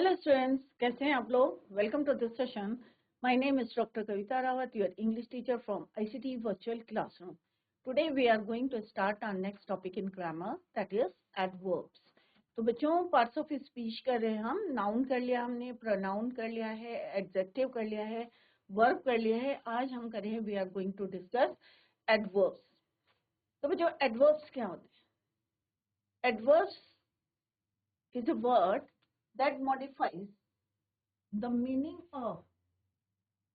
Hello students, कैसे हैं आप लोग? Welcome to this session. My name is Dr. Kavita Rawat, your English teacher from ICT Virtual Classroom. Today we are going to start our next topic in grammar, that is adverbs. तो बच्चों parts of speech कर रहे हैं हम. Noun कर लिया हमने, pronoun कर लिया है, adjective कर लिया है, verb कर लिया है. आज हम कर रहे हैं, we are going to discuss adverbs. तो बच्चों adverbs क्या होते हैं? Adverbs is a word that modifies the meaning of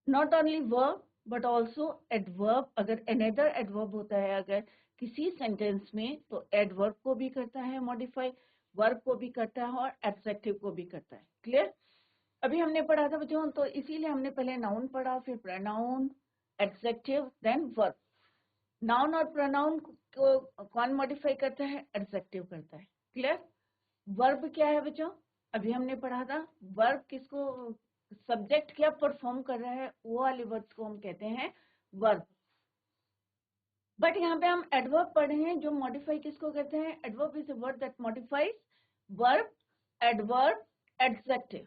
not only verb but also adverb. अगर another adverb होता है अगर किसी sentence में तो adverb को भी करता है modify, verb को भी करता है और adjective को भी करता है. Clear? अभी हमने पढ़ा था बच्चों, तो इसीलिए हमने पहले noun पढ़ा, फिर pronoun, adjective, then verb. Noun और pronoun को कौन modify करता है? Adjective करता है. Clear? Verb क्या है बच्चों? अभी हमने पढ़ा था वर्ब किसको, सब्जेक्ट क्या परफॉर्म कर रहा है, वो वाले वर्ड्स को हम कहते हैं वर्ब. बट यहाँ पे हम एडवर्ब पढ़ रहे हैं जो मॉडिफाई किसको करते हैं. Adverb is a word that modifies verb, adverb, adjective.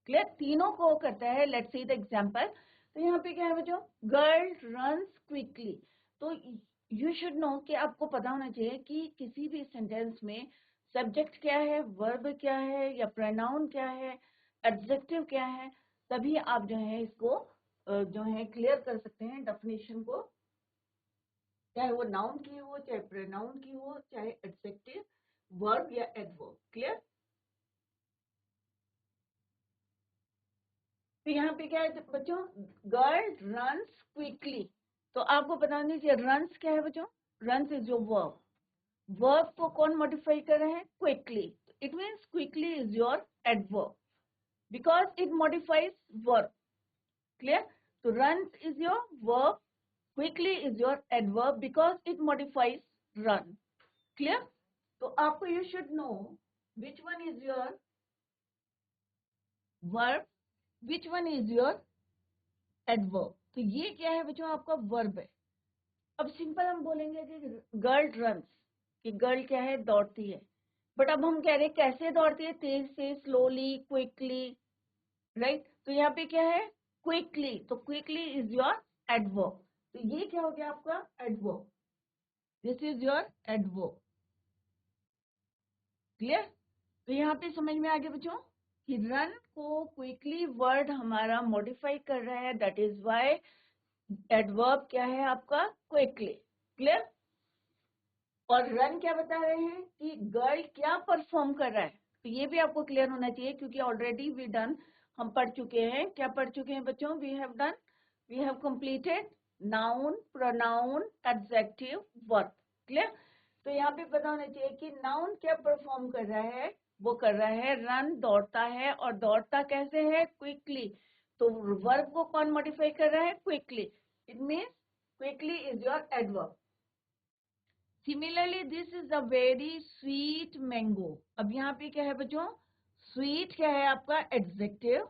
Clear? तीनों को करता है. Let's see the example. तो यहाँ पे क्या है बच्चों, गर्ल रन्स क्विकली. तो यू शुड नो कि आपको पता होना चाहिए कि किसी भी सेंटेंस में सब्जेक्ट क्या है, वर्ब क्या है, या प्रोनाउन क्या है, एडजेक्टिव क्या है, तभी आप जो है इसको जो है क्लियर कर सकते हैं डेफिनेशन को, चाहे वो नाउन की हो, चाहे प्रोनाउन की हो, चाहे एडजेक्टिव, वर्ब या एडवर्ब. क्लियर? तो यहाँ पे क्या है बच्चों, गर्ल रन्स क्विकली. तो आपको बताना चाहिए रन्स क्या है बच्चों. Runs is your verb. Verb को कौन मॉडिफाई कर रहे हैं? Quickly. It means quickly is your adverb because it modifies verb. Clear? So runs is your verb, quickly is your adverb because it modifies run. Clear? So आपको you should know which one is your verb, which one is your adverb. तो ये क्या है बच्चों, आपका verb है. अब simple हम बोलेंगे कि गर्ल रन्स, कि गर्ल क्या है, दौड़ती है. बट अब हम कह रहे हैं कैसे दौड़ती है, तेज से, स्लोली, क्विकली, राइट. तो यहाँ पे क्या है, क्विकली. तो क्विकली इज योर एडवर्ब. तो ये क्या हो गया आपका adverb. This is your adverb. Clear? तो यहाँ पे समझ में आ गया बच्चों कि रन को क्विकली वर्ड हमारा मॉडिफाई कर रहा है, दैट इज व्हाई एडवर्ब क्या है आपका, क्विकली. क्लियर? और रन क्या बता रहे हैं कि गर्ल क्या परफॉर्म कर रहा है. तो ये भी आपको क्लियर होना चाहिए क्योंकि ऑलरेडी वी डन, हम पढ़ चुके हैं. क्या पढ़ चुके हैं बच्चों? We have done, we have completed noun, pronoun, adjective, verb. Clear? तो यहाँ पे पता होना चाहिए कि नाउन क्या परफॉर्म कर रहा है, वो कर रहा है रन, दौड़ता है. और दौड़ता कैसे है, क्विकली. तो वर्ब को कौन मॉडिफाई कर रहा है, quickly. It means quickly is your adverb. Similarly this is a very sweet mango. अब यहाँ पे क्या है बच्चों, स्वीट क्या है आपका एडजेक्टिव,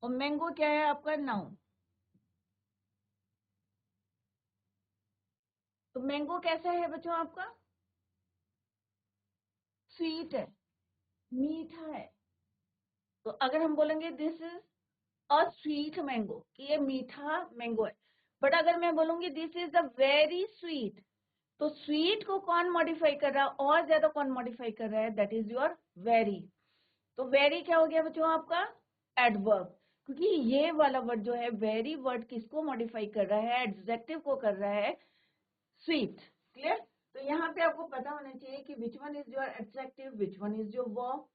और मैंगो क्या है आपका नाउन. तो मैंगो कैसा है बच्चों आपका, स्वीट है, मीठा है. तो अगर हम बोलेंगे this is a sweet mango, कि ये मीठा मैंगो है. बट अगर मैं बोलूंगी this is a very sweet, तो स्वीट को कौन मॉडिफाई कर रहा है, और ज्यादा कौन मॉडिफाई कर रहा है, दैट इज योर वेरी. तो वेरी क्या हो गया बच्चों आपका एडवर्ब, क्योंकि ये वाला वर्ड जो है वेरी वर्ड किसको मॉडिफाई कर रहा है, एडजेक्टिव को कर रहा है, स्वीट. क्लियर? तो यहाँ पे आपको पता होना चाहिए कि which one is your adjective, which one is your verb.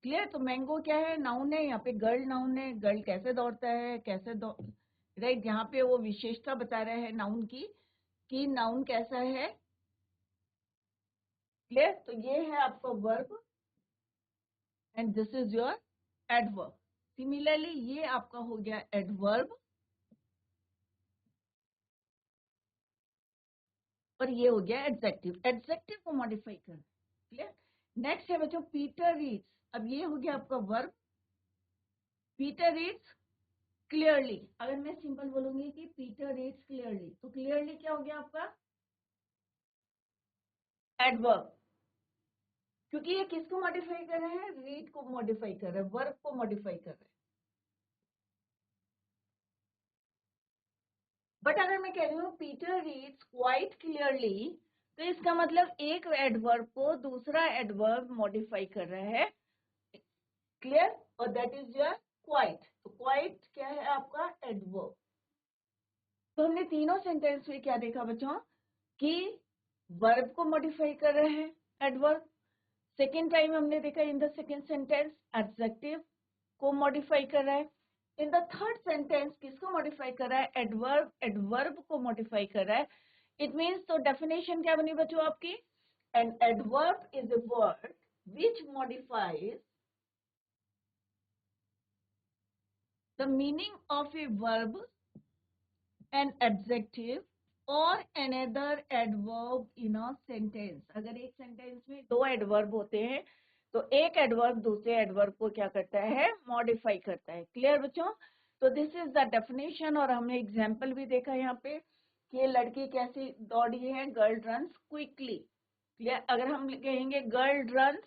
Clear? तो मैंगो क्या है, नाउन है. यहाँ पे गर्ल नाउन है, गर्ल कैसे दौड़ता है, कैसे दौड़, राइट. यहाँ पे वो विशेषता बता रहा है नाउन की, कि नाउन कैसा है. क्लियर? तो ये है आपका verb and this is your adverb. Similarly ये आपका हो गया एडवर्ब और ये हो गया एडजेक्टिव. एडजेक्टिव को मॉडिफाई कर. क्लियर? नेक्स्ट है बच्चों पीटर रीड्स. अब ये हो गया आपका वर्ब. Peter reads clearly. अगर मैं सिंपल बोलूंगी कि पीटर रीड्स क्लियरली, तो क्लियरली क्या हो गया आपका एडवर्ब, क्योंकि ये किसको मॉडिफाई कर रहे हैं, रीड को मॉडिफाई कर रहे हैं, वर्ब को मॉडिफाई कर रहे हैं। बट अगर मैं कह रही हूँ पीटर रीड्स क्वाइट क्लियरली, तो इसका मतलब एक एडवर्ब को दूसरा एडवर्ब मॉडिफाई कर रहा है, क्लियर, और दैट इज योर क्वाइट। तो क्वाइट क्या है आपका, एडवर्ब। तो हमने तीनों सेंटेंस में क्या देखा बच्चों, कि वर्ब को मॉडिफाई कर रहे हैं एडवर्ब। सेकेंड टाइम हमने देखा in the second sentence adjective को मॉडिफाई कर रहा है। इन द थर्ड सेंटेंस किसको मॉडिफाई कर रहा है, एडवर्ब, एडवर्ब को मॉडिफाई कर रहा है। इट मीन्स, तो डेफिनेशन क्या बनी बच्चों आपकी, an adverb is a word which modifies the meaning of a verb, an adjective और another adverb in a sentence. अगर एक सेंटेंस में दो एडवर्ब होते हैं तो एक एडवर्ब दूसरे एडवर्ब को क्या करता है, मॉडिफाई करता है। क्लियर बच्चों, तो दिस इज द डेफिनेशन। और हमने एग्जांपल भी देखा यहाँ पे कि ये लड़की कैसी दौड़ी है, गर्ल रन्स क्विकली। क्लियर, अगर हम कहेंगे गर्ल रन्स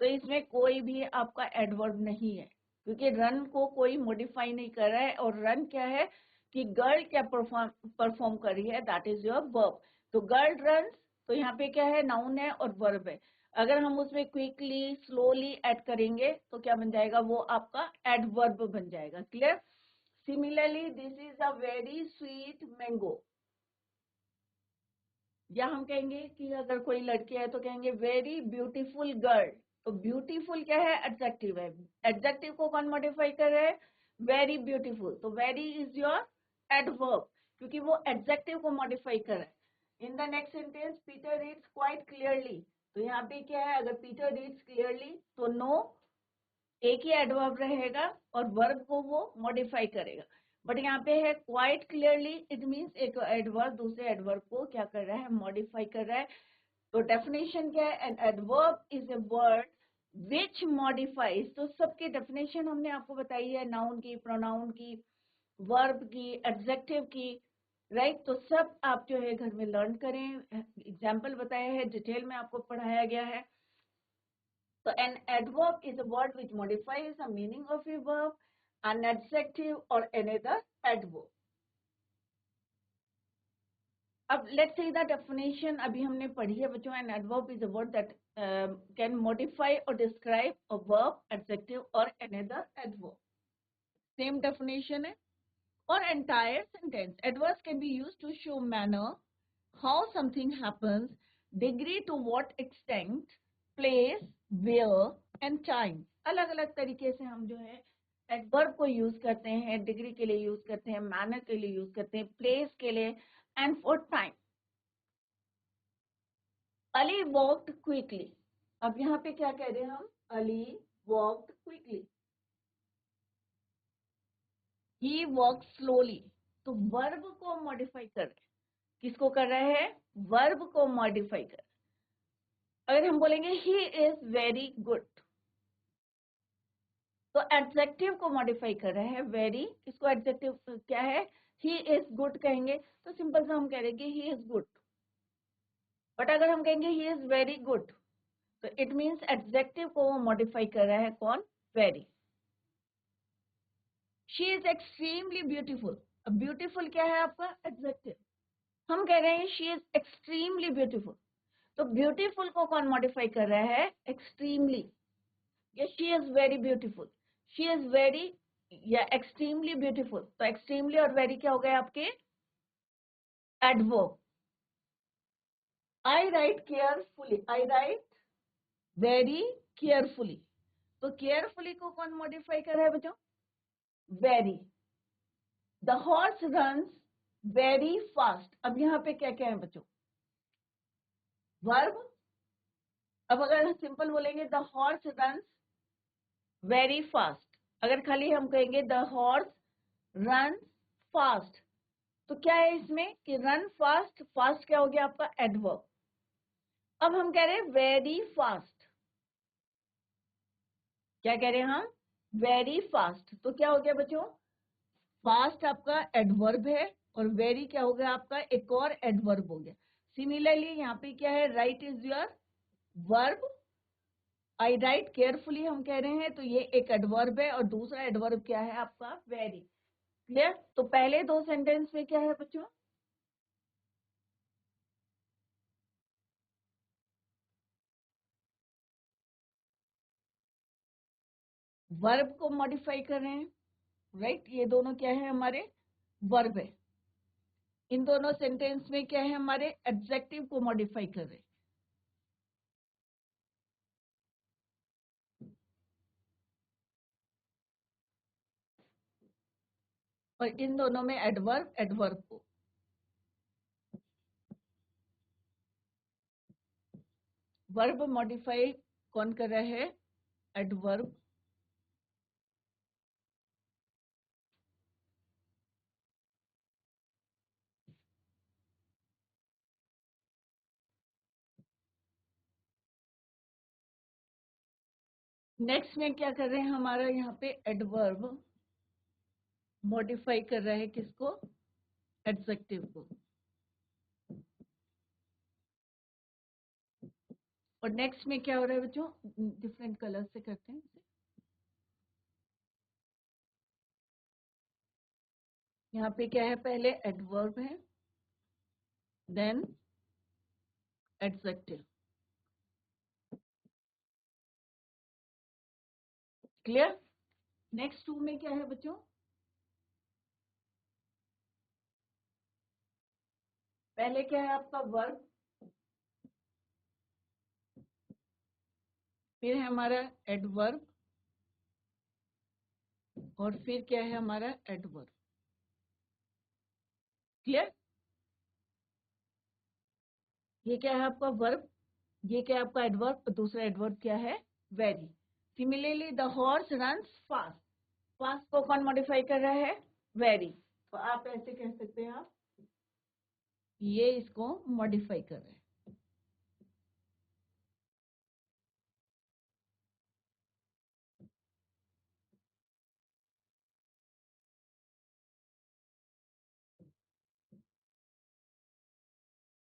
तो इसमें कोई भी आपका एडवर्ब नहीं है, क्योंकि रन को कोई मॉडिफाई नहीं कर रहा है। और रन क्या है कि गर्ल क्या परफॉर्म कर रही है, दैट इज योर वर्ब। तो गर्ल रन्स, तो यहाँ पे क्या है, नाउन है और वर्ब है। अगर हम उसमें क्विकली स्लोली ऐड करेंगे तो क्या बन जाएगा, वो आपका एडवर्ब बन जाएगा। Clear, similarly this is a very sweet mango, या हम कहेंगे कि अगर कोई लड़की है तो कहेंगे वेरी ब्यूटीफुल गर्ल। तो ब्यूटीफुल क्या है, एडजेक्टिव है, एडजेक्टिव को कौन मॉडिफाई कर रहे हैं, वेरी ब्यूटीफुल। तो वेरी इज योर एडवर्ब, क्योंकि वो एडजेक्टिव को मॉडिफाई कर रहा है। इन the next sentence Peter reads quite clearly, तो यहाँ पे क्या है, अगर पीटर रीड्स क्लियरली तो नो एक ही एडवर्ब रहेगा और वर्ब को वो मॉडिफाई करेगा। बट यहाँ पे है क्वाइट क्लियरली, इट मीन्स एक एडवर्ब दूसरे एडवर्ब को क्या कर रहा है, मॉडिफाई कर रहा है। तो डेफिनेशन क्या है, N adverb is a word which modifies. तो सबकी डेफिनेशन हमने आपको बताई है, नाउन की, प्रोनाउन की, वर्ब की, एडजेक्टिव की, राइट। तो सब आप जो है घर में लर्न करें, एग्जाम्पल बताया है, डिटेल में आपको पढ़ाया गया है। So an adverb is a word which modifies the meaning of a verb, an adjective or another adverb. अब let's see the definition अभी हमने पढ़ी है बच्चों। An adverb is a word that can modify or describe a verb, adjective or another adverb. Same definition है। Or entire sentence. Adverbs can be used to show manner, how something happens, degree to what extent, place, where and time. अलग अलग तरीके से हम जो है adverb को use करते हैं, डिग्री के लिए यूज करते हैं, मैनर के लिए यूज करते हैं, प्लेस के लिए and for time. Ali walked quickly, अब यहाँ पे क्या कह रहे हैं हम, अली वॉक्ड क्विकली, ही वॉक स्लोली। तो वर्ब को मॉडिफाई कर रहे हैं, किसको कर रहे हैं, वर्ब को मॉडिफाई कर। अगर हम बोलेंगे ही इज वेरी गुड, तो एडजेक्टिव को मॉडिफाई कर रहे हैं, वेरी, इसको एडजेक्टिव क्या है, ही इज गुड कहेंगे तो सिंपल सा हम कह रहे हैं ही इज गुड। बट अगर हम कहेंगे ही इज वेरी गुड तो इट मीन्स एडजेक्टिव को वो मॉडिफाई कर रहा है, कौन, very. She is extremely beautiful, अब ब्यूटीफुल क्या है आपका, एडजेक्टिव। हम कह रहे हैं शी इज एक्सट्रीमली ब्यूटीफुल, तो ब्यूटीफुल को कौन मॉडिफाई कर रहा है, एक्सट्रीमली। या she is very beautiful, she is very या एक्सट्रीमली ब्यूटीफुल, तो एक्सट्रीमली और वेरी क्या हो गए आपके, एडवर्ब। आई राइट केयरफुली, आई राइट वेरी केयरफुली, तो केयरफुली को कौन मॉडिफाई कर रहा है बच्चों, very. The horse runs very fast, अब यहाँ पे क्या क्या है बच्चों, वर्ब। अब अगर सिंपल बोलेंगे the horse runs very fast, अगर खाली हम कहेंगे द हॉर्स रन फास्ट, तो क्या है इसमें कि रन फास्ट, फास्ट क्या हो गया आपका, एडवर्ब। अब हम कह रहे हैं वेरी फास्ट, क्या कह रहे हैं हम, वेरी फास्ट, तो क्या हो गया बच्चों, फास्ट आपका एडवर्ब है और वेरी क्या हो गया आपका, एक और एडवर्ब हो गया। सिमिलरली यहाँ पे क्या है, right is your verb, I right carefully हम कह रहे हैं, तो ये एक एडवर्ब है और दूसरा एडवर्ब क्या है आपका, वेरी। क्लियर? तो पहले दो सेंटेंस में क्या है बच्चों, वर्ब को मॉडिफाई कर रहे हैं, राइट? ये दोनों क्या है, हमारे वर्ब है। इन दोनों सेंटेंस में क्या है, हमारे एडजेक्टिव को मॉडिफाई कर रहे हैं। और इन दोनों में एडवर्ब, एडवर्ब को वर्ब मॉडिफाई कौन कर रहा है, एडवर्ब। नेक्स्ट में क्या कर रहे हैं, हमारा यहाँ पे एडवर्ब मॉडिफाई कर रहा है किसको, एडजेक्टिव को। और नेक्स्ट में क्या हो रहा है बच्चों, डिफरेंट कलर से करते हैं। यहाँ पे क्या है, पहले एडवर्ब है, then adjective. Clear? Next two में क्या है बच्चों, पहले क्या है आपका वर्ब, फिर है हमारा एडवर्ब, और फिर क्या है हमारा एडवर्ब। क्लियर? ये क्या है आपका वर्ब, ये क्या है आपका एडवर्ब, और दूसरा एडवर्ब क्या है, very. Similarly the horse runs fast, fast को कौन मॉडिफाई कर रहा है, वेरी। तो आप ऐसे कह सकते हैं, आप ये इसको मॉडिफाई कर रहे हैं।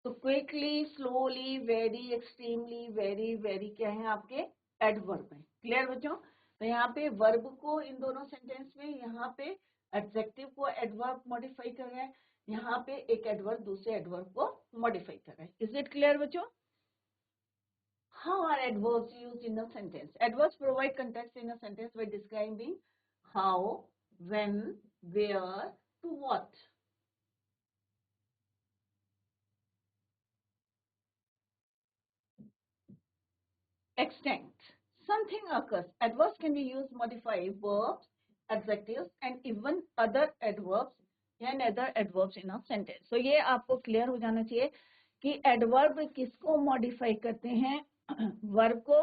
तो quickly, slowly, very, extremely, very, very क्या है आपके एडवर्ब है। क्लियर बच्चों? तो यहाँ पे वर्ब को इन दोनों सेंटेंस में, यहाँ पे एडजेक्टिव को एडवर्ब मॉडिफाई कर रहा है, यहाँ पे एक एडवर्ब दूसरे एडवर्ब को मॉडिफाई कर रहा है। इज इट क्लियर बच्चों? How are adverbs used in a sentence? Adverbs provide context in a sentence by describing how, when, where, to what. Extent. Something occurs. Adverbs can be used to modify verbs, adjectives, and even other adverbs and other adverbs in a sentence. So ये आपको clear हो जाना चाहिए कि adverb किसको modify करते हैं, verb को,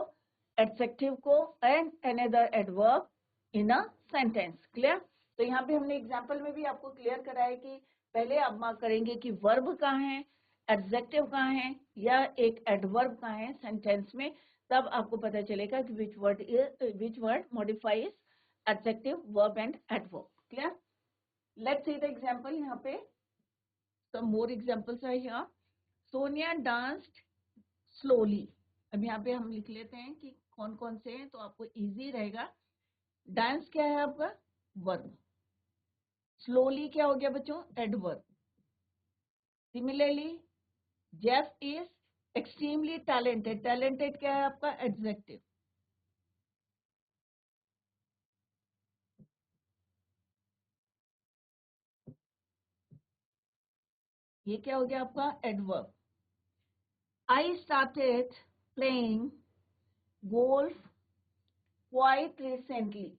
adjective को, and another adverb in a sentence. Clear? तो यहाँ पे हमने example में भी आपको clear करा है कि पहले आप मार्क करेंगे कि verb कहाँ है, adjective कहाँ है, या एक adverb कहाँ है sentence में, तब आपको पता चलेगा कि which word modifies adjective, verb and adverb. Clear? Let's see the example. यहाँ पे some more examples are here. Sonia danced slowly. अब यहाँ पे हम लिख लेते हैं कि कौन कौन से हैं, तो आपको easy रहेगा. Dance क्या है आपका, verb. Slowly क्या हो गया बच्चों, adverb. Similarly, Jeff is extremely talented. Talented क्या है आपका, adjective. ये क्या हो गया आपका, adverb. I started playing golf quite recently.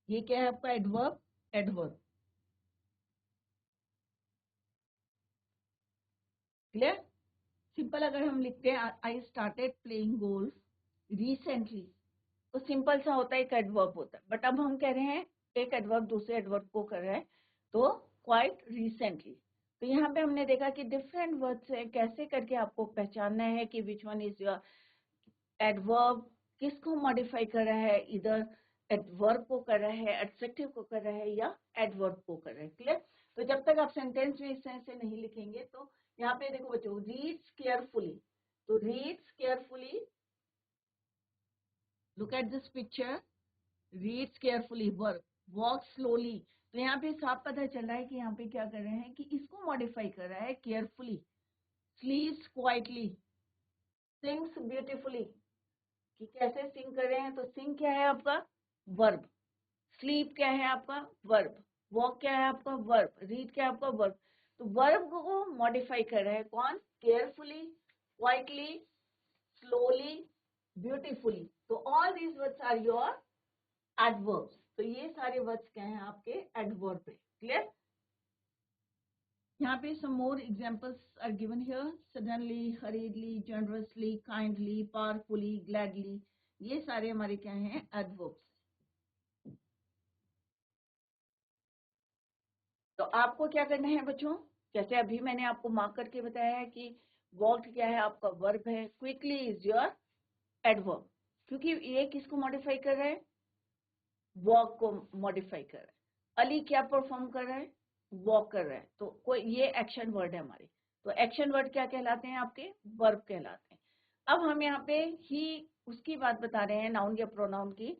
ये क्या है आपका एडवर्ब, एडवर्ब. क्लियर? सिंपल अगर हम लिखते हैं I started playing golf recently, तो सिंपल सा होता है, एक एडवर्ब होता है. बट अब हम कह रहे हैं एक एडवर्ब दूसरे एडवर्ब को कर रहे हैं, तो क्वाइट रिसेंटली. तो यहाँ पे हमने देखा कि डिफरेंट वर्ड्स है, कैसे करके आपको पहचानना है कि which one is your adverb, किसको मॉडिफाई कर रहा है, इधर एडवर्ब को कर रहा है, एडजेक्टिव को कर रहा है, या एडवर्ब को कर रहा है. क्लियर? तो जब तक आप सेंटेंस में इस तरह से नहीं लिखेंगे, तो यहाँ पे देखो बच्चों, रीड्स केयरफुली, तो reads carefully, look at this picture, reads carefully verb, walk slowly. तो यहाँ पे साफ पता चल रहा है कि यहाँ पे क्या कर रहे हैं कि इसको मॉडिफाई कर रहा है केयरफुली, स्लीप्स क्वाइटली, सिंग्स ब्यूटीफुली, कि कैसे सिंग कर रहे हैं, तो सिंग क्या है आपका वर्ब, स्लीप क्या है आपका वर्ब, वॉक क्या है आपका वर्ब, रीड क्या है आपका वर्ब। तो वर्ब को मॉडिफाई कर रहा है कौन, केयरफुली, क्वाइटली, स्लोली, ब्यूटीफुली। तो all these words are your adverbs. तो ये सारे वर्ड्स क्या हैं आपके एडवर्ब पे, क्लियर। यहाँ पे some more examples are given here, suddenly, hurriedly, generously, kindly, powerfully, gladly, ये सारे हमारे क्या हैं एडवर्ब्स। तो आपको क्या करना है बच्चों, जैसे अभी मैंने आपको मार्क करके बताया है कि वॉक क्या है आपका वर्ब है, क्विकली इज योर एडवर्ब, क्योंकि ये किसको मॉडिफाई कर रहा है, वॉक को मॉडिफाई कर रहा है। अली क्या परफॉर्म कर रहा है, वॉक कर रहा है, तो कोई ये एक्शन वर्ड है हमारे। तो एक्शन वर्ड क्या कहलाते हैं आपके, वर्ब कहलाते हैं। अब हम यहाँ पे ही उसकी बात बता रहे हैं, नाउन या प्रोनाउन की,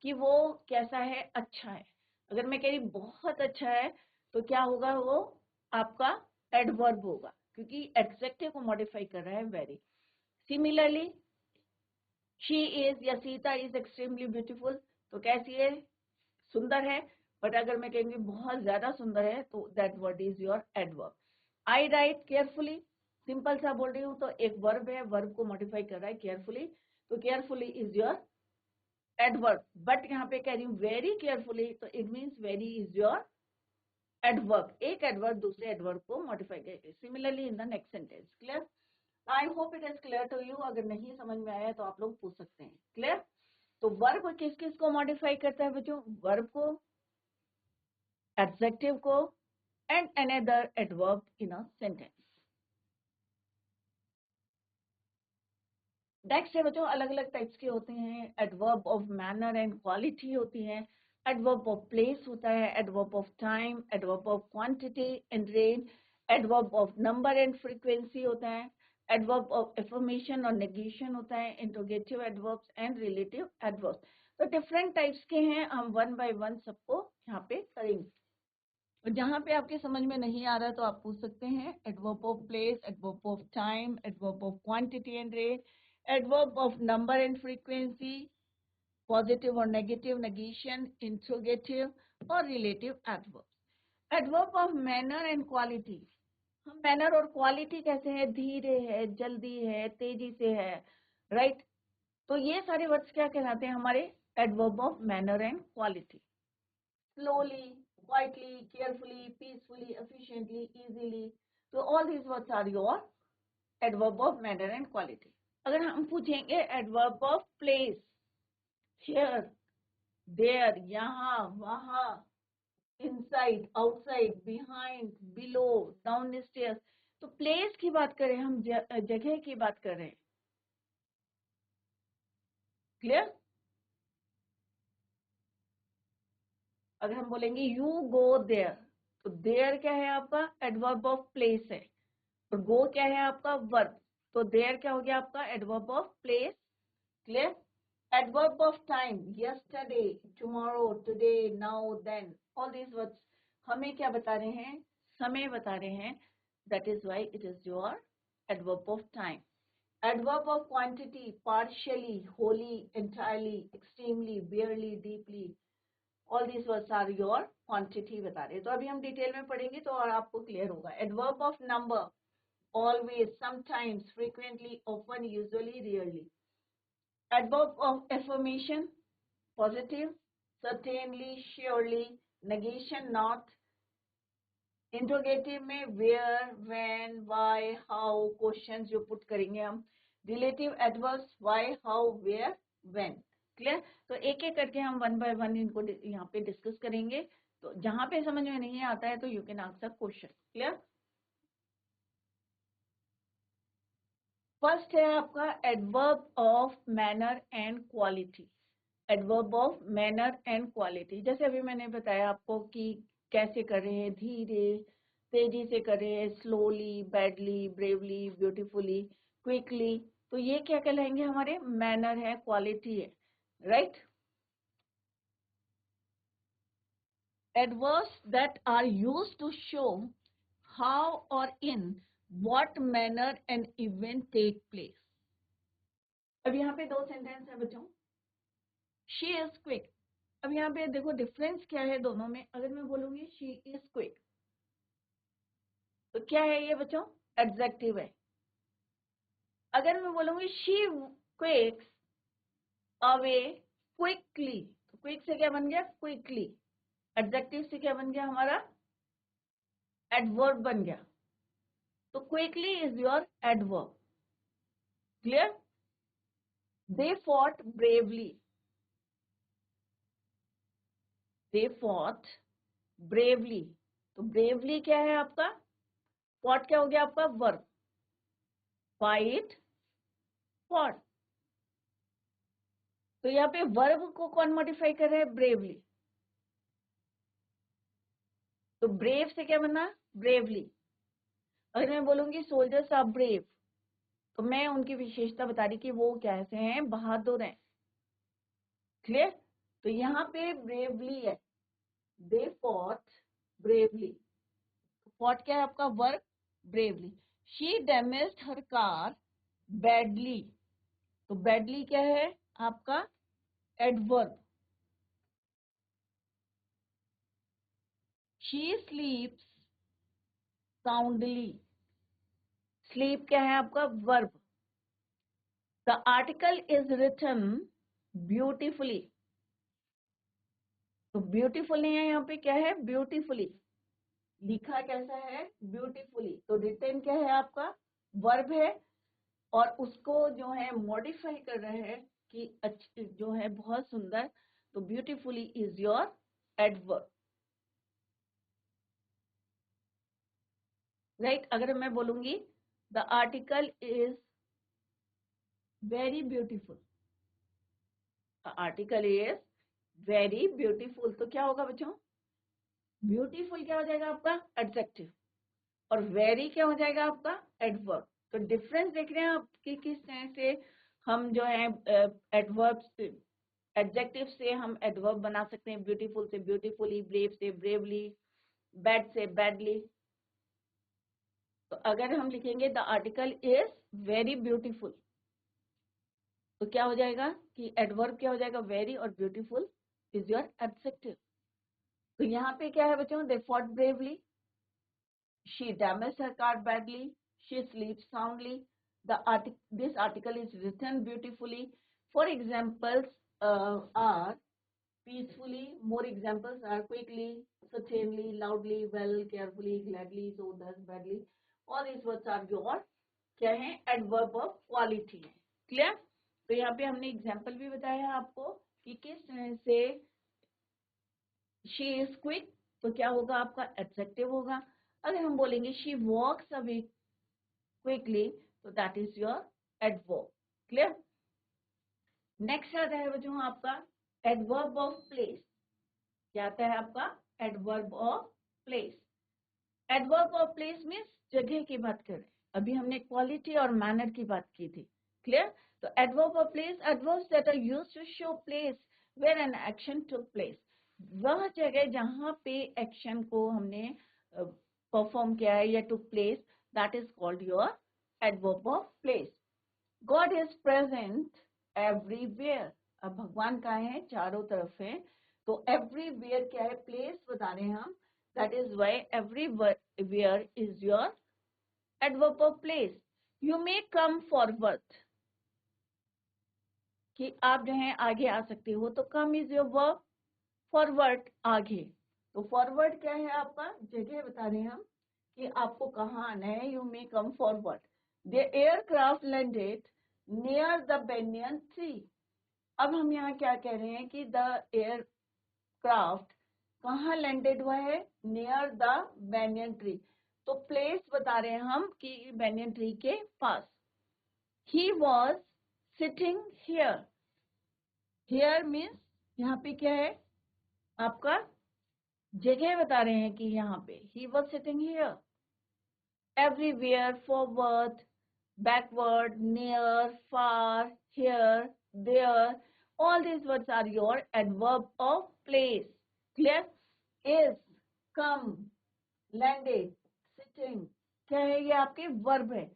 कि वो कैसा है, अच्छा है। अगर मैं कह रही बहुत अच्छा है, तो क्या होगा, वो आपका एडवर्ब होगा, क्योंकि एडजेक्टिव को मॉडिफाई कर रहा है वेरी। सिमिलरली, शी इज या सीता इज एक्सट्रीमली ब्यूटीफुल, तो कैसी है, सुंदर है। बट अगर मैं कहेंगे बहुत ज्यादा सुंदर है, तो that word is your adverb. I right carefully, simple सा बोल रही हूँ, तो एक वर्ब है, वर्ब को मॉडिफाई कर रहा है केयरफुली, तो carefully is your adverb. But यहाँ पे कह रही हूँ वेरी केयरफुली, तो it means very is your adverb. एक एडवर्ब दूसरे एडवर्ब को मॉडिफाई करेगी। Similarly in the next sentence, clear. I hope it is clear to you. अगर नहीं समझ में आया तो आप लोग पूछ सकते हैं, क्लियर। तो वर्ब किस किस को मॉडिफाई करता है बच्चों, वर्ब को, एडजेक्टिव को, and another adverb in a sentence. Next है बच्चों, अलग अलग टाइप्स के होते हैं, adverb of manner and quality होती है, एडवर्ब ऑफ प्लेस होता है, adverb of time, adverb of quantity and range, adverb of number and frequency होता है, एडवर्ब ऑफ एफर्मेशन और नेगेशन होता है, interrogative adverbs and relative adverbs. तो डिफरेंट टाइप्स के हैं, हम वन बाय वन सबको यहाँ पे करेंगे। और जहाँ पे आपके समझ में नहीं आ रहा तो आप पूछ सकते हैं, adverb of place, adverb of time, adverb of quantity and range, adverb of number and frequency, positive और नेगेटिव, नेगेशन, इंट्रोगेटिव और relative adverb. Adverb of manner and quality, हम मैनर और क्वालिटी कैसे है, धीरे है, जल्दी है, तेजी से है, राइट। तो ये सारे वर्ड्स क्या कहलाते हैं हमारे adverb of manner and quality. slowly, quietly, carefully, peacefully, efficiently, easily. So all these words are your adverb of manner and quality. अगर हम पूछेंगे adverb of place, here, there, यहाँ, वहाँ, inside, outside, behind, below, down the stairs, तो place की बात करें हम, जगह की बात कर रहे हैं, क्लियर। अगर हम बोलेंगे यू गो देयर, तो देयर क्या है आपका एडवर्ब ऑफ प्लेस है, और गो क्या है आपका वर्ब, तो देयर क्या हो गया आपका adverb of place, clear. Adverb of time, yesterday, tomorrow, today, now, then, all these words हमें क्या बता रहे हैं, समय बता रहे हैं, that is why it is your adverb of time. Adverb of quantity, partially, wholly, entirely, extremely, barely, deeply, all these words are your quantity बता रहे हैं। तो अभी हम डिटेल में पढ़ेंगे तो और आपको क्लियर होगा। Adverb of number, always, sometimes, frequently, often, usually, rarely. Adverb of affirmation, positive, certainly, surely, negation, not. Interrogative में where, when, why, how, questions जो put करेंगे हम. Relative adverbs, why, how, where, when. Clear. तो एक एक करके हम one by one इनको यहाँ पे डिस्कस करेंगे। तो जहाँ पे समझ में नहीं आता है तो you can ask the question, clear. First है आपका adverb of manner and quality. Adverb of manner and quality, जैसे अभी मैंने बताया आपको कि कैसे कर रहे हैं, धीरे, तेजी से कर रहे हैं, slowly, badly, bravely, beautifully, quickly, तो ये क्या कहलाएंगे, हमारे मैनर है, क्वालिटी है, right. Adverbs that are used to show how or in what manner an event take place. अब यहाँ पे दो सेंटेंस है बच्चों, she is quick. अब यहाँ पे देखो डिफरेंस क्या है दोनों में। अगर मैं बोलूंगी she is quick तो क्या है ये बच्चों, एडजेक्टिव है। अगर मैं बोलूंगी she quakes away quickly, तो क्विक से क्या बन गया, क्विकली। एडजेक्टिव से क्या बन गया हमारा, एडवर्ब बन गया। तो quickly is your adverb, clear. They fought bravely. They fought bravely. तो bravely क्या है आपका, fought क्या हो गया आपका, वर्ब, fight, fought। तो यहाँ पे वर्ब को कौन मॉडिफाई कर रहा है, bravely। तो ब्रेव से क्या बना, ब्रेवली। अगर मैं बोलूंगी सोल्जर्स आर ब्रेव, तो मैं उनकी विशेषता बता रही कि वो कैसे हैं, बहादुर हैं, क्लियर। तो यहाँ पे ब्रेवली है, दे फॉट ब्रेवली। फॉट क्या है आपका, verb, bravely. She damaged her car badly, तो बैडली क्या है आपका, adverb. She sleeps soundly, sleep क्या है आपका, verb. The article is written beautifully, तो ब्यूटीफुल नहीं है, यहाँ पे क्या है, ब्यूटीफुली, लिखा कैसा है, ब्यूटीफुली। तो रिटन क्या है आपका, वर्ब है, और उसको जो है मॉडिफाई कर रहे हैं कि जो है बहुत सुंदर, तो beautifully is your adverb, right. अगर मैं बोलूंगी the article is very beautiful, the article is very beautiful, तो क्या होगा बच्चों, ब्यूटीफुल क्या हो जाएगा आपका, एडजेक्टिव, और वेरी क्या हो जाएगा आपका, एडवर्ब। तो डिफरेंस देख रहे हैं आप कि किस तरह से हम जो है एडवर्ब, एडजेक्टिव से हम एडवर्ब बना सकते हैं, ब्यूटीफुल से ब्यूटीफुली, ब्रेव से ब्रेवली, बैड से बैडली। तो अगर हम लिखेंगे the article is very beautiful, तो क्या हो जाएगा कि एडवर्ब क्या हो जाएगा, वेरी, और ब्यूटीफुल इज योर एडजेक्टिव। तो यहाँ पे क्या है बच्चों, they fought bravely, she damaged her car badly, she sleeps soundly, this article is written beautifully. For examples are peacefully, more examples are quickly, certainly, loudly, well, carefully, gladly, so, thus, badly. All these words are your क्या है, adverb of quality है, clear. तो यहाँ पे हमने example भी बताया है आपको कि किस तरह से शी इज क्विक, तो क्या होगा आपका, एडजेक्टिव होगा। अगर हम बोलेंगे शी वॉक्स अवे क्विकली, तो that is your adverb, clear. Next आता है बच्चों आपका एडवर्ब ऑफ प्लेस। क्या आता है आपका, adverb of place. Adverb of place means जगह की बात करें, अभी हमने क्वालिटी और मैनर की बात की थी, क्लियर। तो adverb of place, adverbs that are used to show place where an action took place, वह जगह जहां पे एक्शन को हमने परफॉर्म किया है या took place, that is called your adverb of place. God is present everywhere, अब भगवान कहाँ है, चारों तरफ है, तो एवरीवेयर क्या है, प्लेस बता रहे हैं हम, that is why everywhere is your adverb of place. You may come forward, कि आप जो है आगे आ सकते हो, तो come is your verb, forward आगे, तो फॉरवर्ड क्या है आपका, जगह बता रहे हैं हम कि आपको कहाँ आना है, you may come forward. The aircraft landed near the banyan tree, अब हम यहाँ क्या कह रहे हैं कि द एयरक्राफ्ट कहाँ लैंडेड हुआ है, नियर द banyan ट्री, तो प्लेस बता रहे हैं हम कि banyan ट्री के पास। He was sitting here, here means यहाँ पे क्या है आपका जगह बता रहे हैं कि यहाँ पे he was sitting here, everywhere, forward, backward, near, far, here, there. All these words are your adverb of place. Clear? Is, come, landed, sitting. क्या है ये? आपके वर्ब है.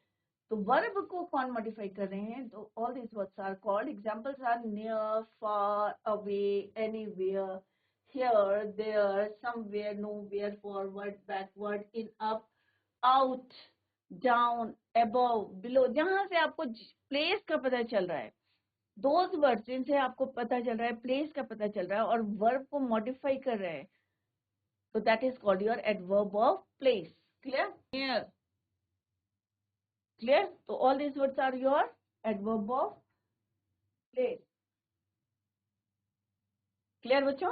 तो वर्ब को कौन मॉडिफाई कर रहे हैं? तो all this words are called. Examples are near, far, away, anywhere, here, there, somewhere, nowhere, forward, backward, in, up, out, down, above, below. जहां से आपको प्लेस का पता चल रहा है, दोज वर्ड्स जिनसे आपको पता चल रहा है, प्लेस का पता चल रहा है और वर्ब को मॉडिफाई कर रहे हैं, तो that is called your adverb of place. Clear? Clear? Clear? So all these words are your adverb of place. Clear बच्चों?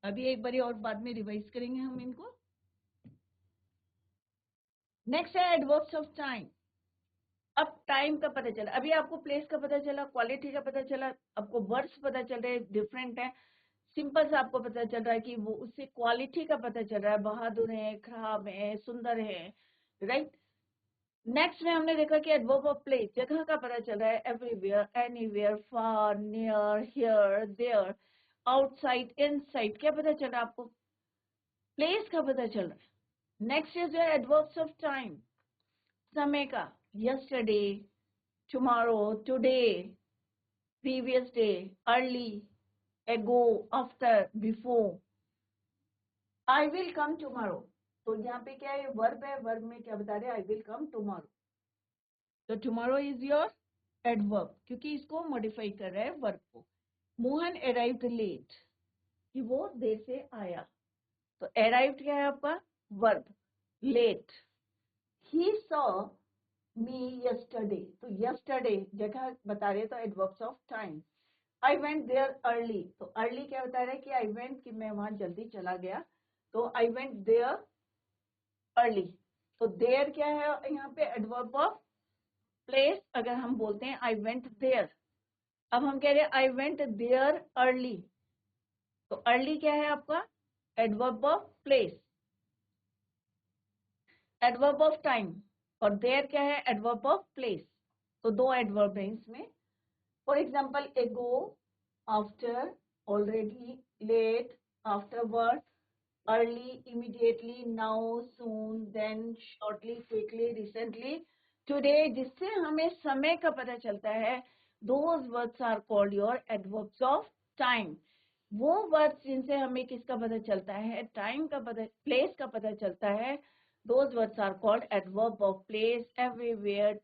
अभी एक बारी और बाद में रिवाइज करेंगे हम इनको. नेक्स्ट है एडवर्ब्स ऑफ टाइम. अब टाइम का पता चला, अभी आपको प्लेस का पता चला, क्वालिटी का पता चला, आपको वर्ड्स पता चल रहे हैं डिफरेंट है. सिंपल सा आपको पता चल रहा है कि वो उससे क्वालिटी का पता चल रहा है, बहादुर है, खराब है, सुंदर है, राइट. नेक्स्ट में हमने देखा कि एडवर्ब ऑफ प्लेस, जगह का पता चल रहा है, everywhere, anywhere, far, near, here, there, outside, inside. क्या पता चल रहा है आपको? प्लेस का पता चल रहा है. Next is your adverbs of time, समय का. Yesterday, tomorrow, today, previous day, early, ago, after, before. I will come tomorrow. तो यहाँ पे क्या है? वर्ब है. वर्ब में क्या बता रहे हैं? आई विल कम टुमारो. तो टुमारो इज योर एडवर्ब, क्योंकि इसको मॉडिफाई कर रहा है वर्ब को. मोहन अराइव्ड लेट, कि वो देर से आया. तो अराइव्ड क्या है आपका? Verb. Late. He saw me yesterday, तो यस्टरडे जगह बता रहे, तो adverbs of time. I went there early, तो अर्ली क्या बता रहे हैं? कि आई वेंट, कि मैं वहां जल्दी चला गया, तो आई वेंट देयर अर्ली. तो देयर क्या है यहाँ पे? Adverb of place. अगर हम बोलते हैं आई वेंट देयर, अब हम कह रहे हैं आई वेंट देयर अर्ली, तो अर्ली क्या है आपका? Adverb of place. Adverb of time और देयर क्या है? Adverb of place. तो दो एडवर्ब है इसमें. For example, ago, after, already, late, afterward, early, immediately, now, soon, then, shortly, quickly, recently, today. जिससे हमें समय का पता चलता है, those words are called your adverbs of time. वो वर्ड्स जिनसे हमें किसका पता चलता है? टाइम का पता, प्लेस का पता चलता है, those words are called adverb of place. Everywhere,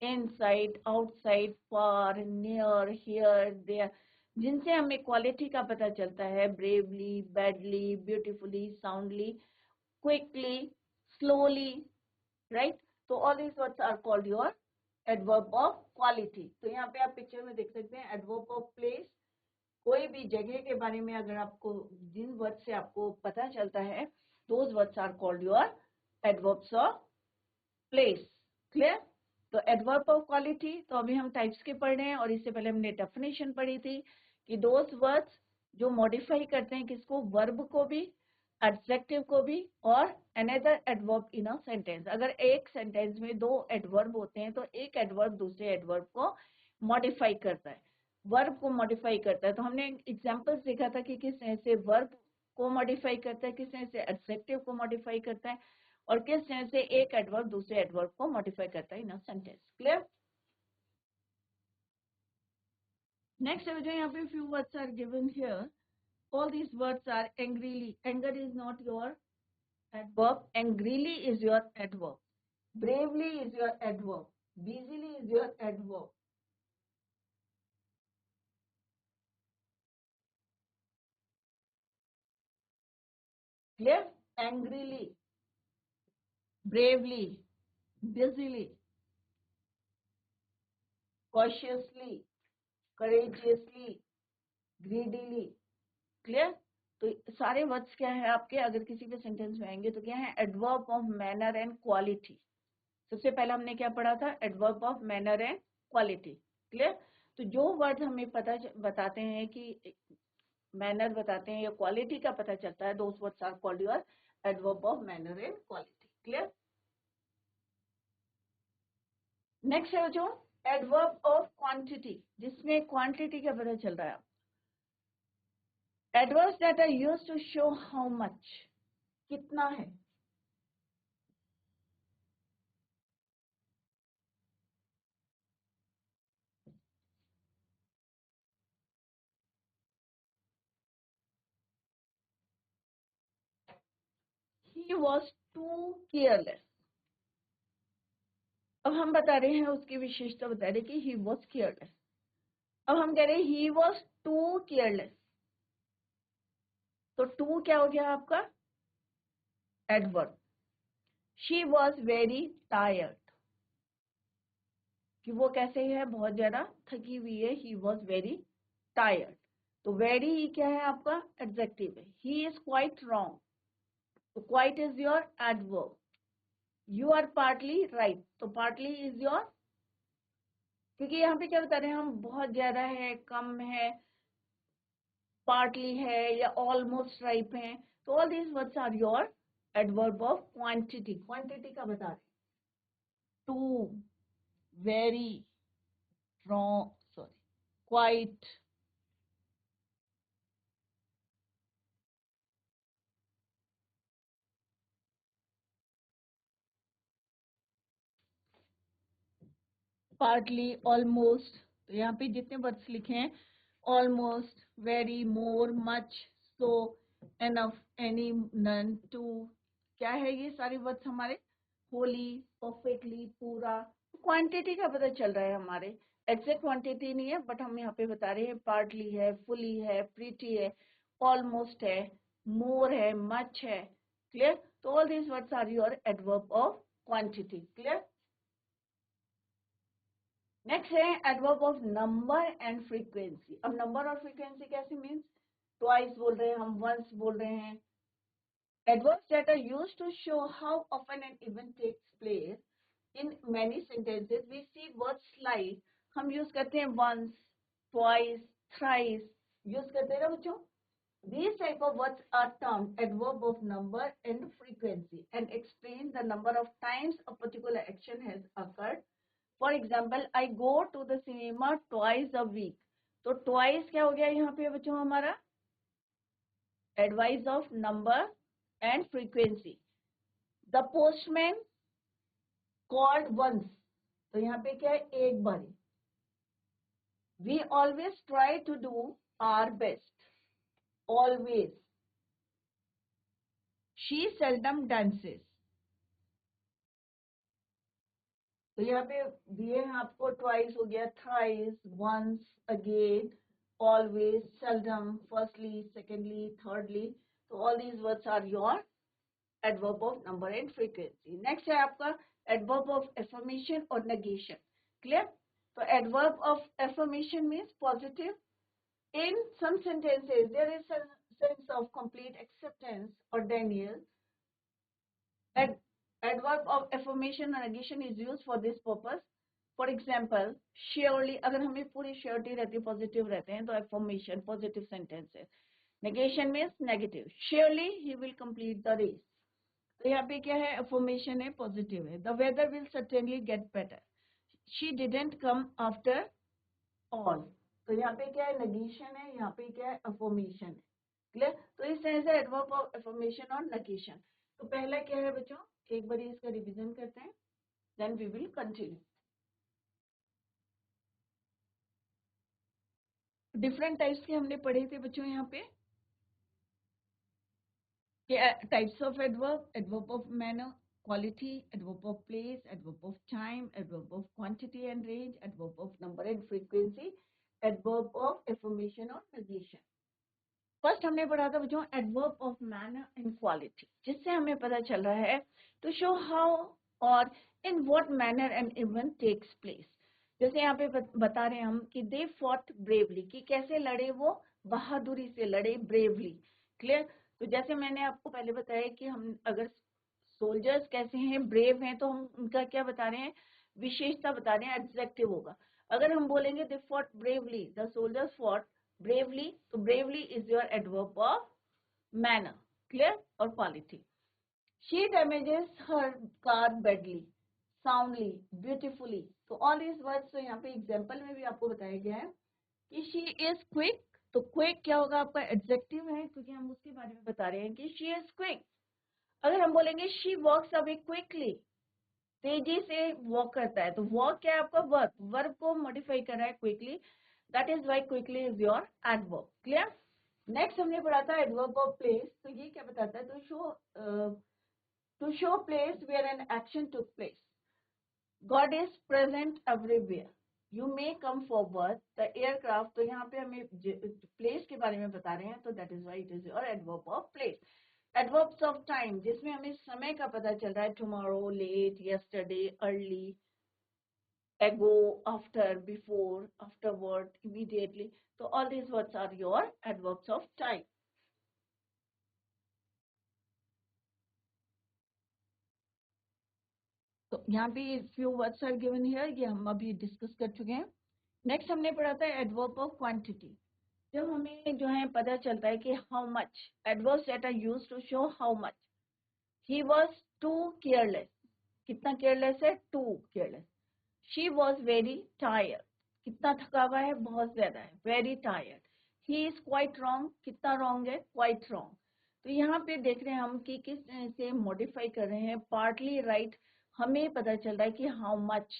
inside, outside, far, near, here, there. जिनसे हमें क्वालिटी का पता चलता है, bravely, badly, beautifully, soundly, quickly, slowly, right. तो all these words are called your adverb of quality. तो यहाँ पे आप पिक्चर में देख सकते हैं adverb of place. कोई भी जगह के बारे में अगर आपको जिन वर्ड से आपको पता चलता है, those words are called your adverbs of place. Clear? तो एडवर्ब ऑफ क्वालिटी, तो अभी हम टाइप्स के पढ़ रहे हैं, और इससे पहले हमने डेफिनेशन पढ़ी थी कि दोज वर्ड्स जो मॉडिफाई करते हैं किसको? वर्ब को भी, एडजेक्टिव को भी, और another adverb in a sentence. अगर एक सेंटेंस में दो एडवर्ब होते हैं तो एक एडवर्ब दूसरे एडवर्ब को मॉडिफाई करता है, वर्ब को मॉडिफाई करता है. तो हमने एग्जांपल्स देखा था कि किस तरह से वर्ब को मॉडिफाई करता है, किस तरह से एडजेक्टिव को मॉडिफाई करता है, और किस तरह से एक एडवर्ब दूसरे एडवर्ब को मॉडिफाई करता है in a sentence. Clear? Next है जो यहाँ पे few words are given here. All these words are angrily. Anger is not your adverb. Angrily is your adverb. Bravely is your adverb. Busily is your adverb. Clear? Angrily, bravely, busily, cautiously, courageously, greedily. Clear? तो सारे words क्या है आपके? अगर किसी के sentence में आएंगे तो क्या है? Adverb of manner and quality. सबसे पहले हमने क्या पढ़ा था? Adverb of manner and quality. Clear? तो जो वर्ड हमें पता बताते हैं कि मैनर बताते हैं या क्वालिटी का पता चलता है, those words are called your adverb of manner and quality. Clear? Next है जो एडवर्ब ऑफ क्वांटिटी, जिसमें क्वांटिटी का पता चल रहा है। Adverbs that are used to show how much, कितना है। He was too careless। अब हम बता रहे हैं उसकी विशेषता, बता रहे कि he was careless। अब हम कह रहे हैं he was too careless, तो टू क्या हो गया आपका? Adverb. She was very tired, कि वो कैसे है? बहुत ज्यादा थकी हुई है। ही वॉज वेरी टायर्ड, तो वेरी ही क्या है आपका? एडजेक्टिव है। ही इज क्वाइट रॉन्ग, तो quite is your adverb. You are partly right, तो पार्टली इज योर, क्योंकि यहाँ पे क्या बता रहे हैं हम? बहुत ज्यादा है, कम है, पार्टली है या ऑलमोस्ट राइट है, तो all these words are your adverb of quantity. Quantity का बता रहे हैं। Too, very, quite, partly, almost. तो यहाँ पे जितने वर्ड्स लिखे हैं, almost, very, more, much, so, enough, any, none, too, क्या है ये सारे वर्ड्स हमारे? होली, परफेक्टली, पूरा। क्वांटिटी का पता चल रहा है हमारे। एग्जैक्ट क्वांटिटी नहीं है, बट हम यहाँ पे बता रहे हैं पार्टली है, फुली है, प्रीटी है, ऑलमोस्ट है, मोर है, मच है। क्लियर? तो all these words are your adverb of quantity. Clear? Next है adverb of number and frequency. अब नंबर और फ्रीक्वेंसी कैसे मीन्स? ट्वाइस बोल रहे हैं हम, वंस बोल रहे हैं। Adverbs that are used to show how often an event takes place in many sentences, we see words like, हम यूज करते हैं once, twice, thrice, यूज करते हैं ना बच्चों? These type of words are termed adverb of number and frequency and explain the number of times a particular action has occurred. For example, I go to the cinema twice a week. तो twice क्या हो गया यहाँ पे बच्चों हमारा? Advice of number and frequency. The postman called once. तो यहाँ पे क्या है? एक बारी। We always try to do our best. Always. She seldom dances. तो यहाँ पे दिए हैं आपको ट्वाइस हो गया, thrice, once, again, always, seldom, firstly, secondly, thirdly. तो all these words are your adverb of number and frequency. Next है आपका एडवर्ब ऑफ एफर्मेशन और नेगेशन। क्लियर? तो adverb of affirmation means positive. In some sentences there is a sense of complete acceptance or denial. Adverb of affirmation and negation is used for this purpose. For example, surely, अगर हमें पूरी surety रहती है, positive रहते हैं, तो affirmation positive sentence है। negation means negative. surely he will complete the race। तो यहाँ पे क्या है? affirmation है, पॉजिटिव है। the weather will certainly get better। she didn't come after all। तो यहाँ पे क्या है? negation है, यहाँ पे क्या है? affirmation है। क्लियर? तो इस तरह से एडवर्ब ऑफ एफर्मेशन और नेगेशन। तो पहला क्या है बच्चों? एक बार इसका रिवीजन करते हैं, then we will continue. Different types के हमने पढ़े थे बच्चों यहाँ पे। Types of adverb, adverb of manner, quality, adverb of place, adverb of time, adverb of quantity and range, adverb of number and frequency, adverb of affirmation और negation. First हमने पढ़ा था बच्चों adverb of manner and quality, जिससे हमें पता चल रहा है टू शो हाउ और in what manner and event takes place. जैसे यहाँ पे बता रहे हैं हम कि दे फॉट ब्रेवली, कि कैसे लड़े वो? बहादुरी से लड़े, ब्रेवली। क्लियर? तो जैसे मैंने आपको पहले बताया कि हम अगर सोल्जर्स कैसे हैं, ब्रेव हैं, तो हम उनका क्या बता रहे हैं? विशेषता बता रहे हैं, एडजेक्टिव होगा। अगर हम बोलेंगे they fought bravely, the soldiers fought bravely, तो bravely is your adverb of manner, clear, और quality. She damages her car badly, soundly, beautifully. तो all these words तो यहाँ पे example में भी आपको बताया गया है कि she is quick. तो quick क्या होगा आपका adjective है, क्योंकि हम उसके बारे में बता रहे हैं कि she is quick. अगर हम बोलेंगे she walks away quickly, तेजी से वॉक करता है, तो वॉक क्या है आपका वर्ब, वर्ब को मॉडिफाई कर रहा है quickly, that is why quickly is your adverb. Clear. Next हमने पढ़ा था एडवर्ब ऑफ प्लेस. तो ये क्या बताता है, to show place where an action took place. God is present everywhere. You may come forward the aircraft. तो यहाँ पे हमें प्लेस के बारे में बता रहे हैं, तो that is why it is your adverb of place. Adverbs of time, जिसमें हमें समय का पता चल रहा है, tomorrow, late, yesterday, early, ago, after, before, afterward, immediately. So all these words are your adverbs of time. तो यहाँ पे few words are given here, ये हम अभी डिस्कस कर चुके हैं. नेक्स्ट हमने पढ़ा था एडवर्ब ऑफ क्वांटिटी. जब हमें जो है पता चलता है कि how much, adverbs that are used to show how much. He was too careless. कितना केयरलेस है, too careless. She was very tired. कितना थका हुआ है, बहुत ज्यादा है, very tired. He is quite wrong. कितना रॉन्ग है, क्वाइट रॉन्ग. तो यहाँ पे देख रहे हैं हम कि किस तरह से मॉडिफाई कर रहे हैं. पार्टली राइट, हमें पता चल रहा है कि how much.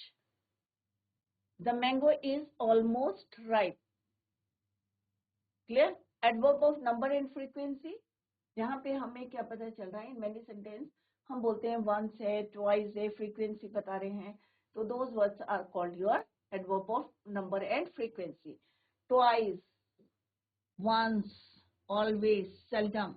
The mango is almost ripe. Clear. Adverb of number and frequency, यहाँ पे हमें क्या पता चल रहा है, इन मेनी सेंटेंस हम बोलते हैं वंस है, ट्वाइस है, फ्रीक्वेंसी बता रहे हैं. तो those words are called your adverb of number and frequency. Twice, once, always, seldom.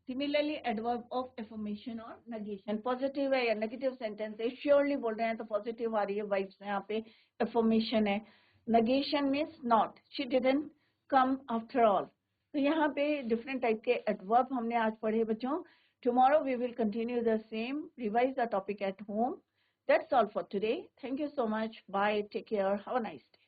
Similarly, adverb of affirmation और negation. पॉजिटिव है या नेगेटिव सेंटेंस है, श्योरली बोल रहे हैं तो पॉजिटिव आ रही है, वाइब्स यहाँ पे affirmation है. negation means not, she didn't come after all. तो यहाँ पे डिफरेंट टाइप के एडवर्ब हमने आज पढ़े बच्चों. Tomorrow we will continue the same, revise the topic at home. That's all for today. Thank you so much. Bye. Take care. Have a nice day.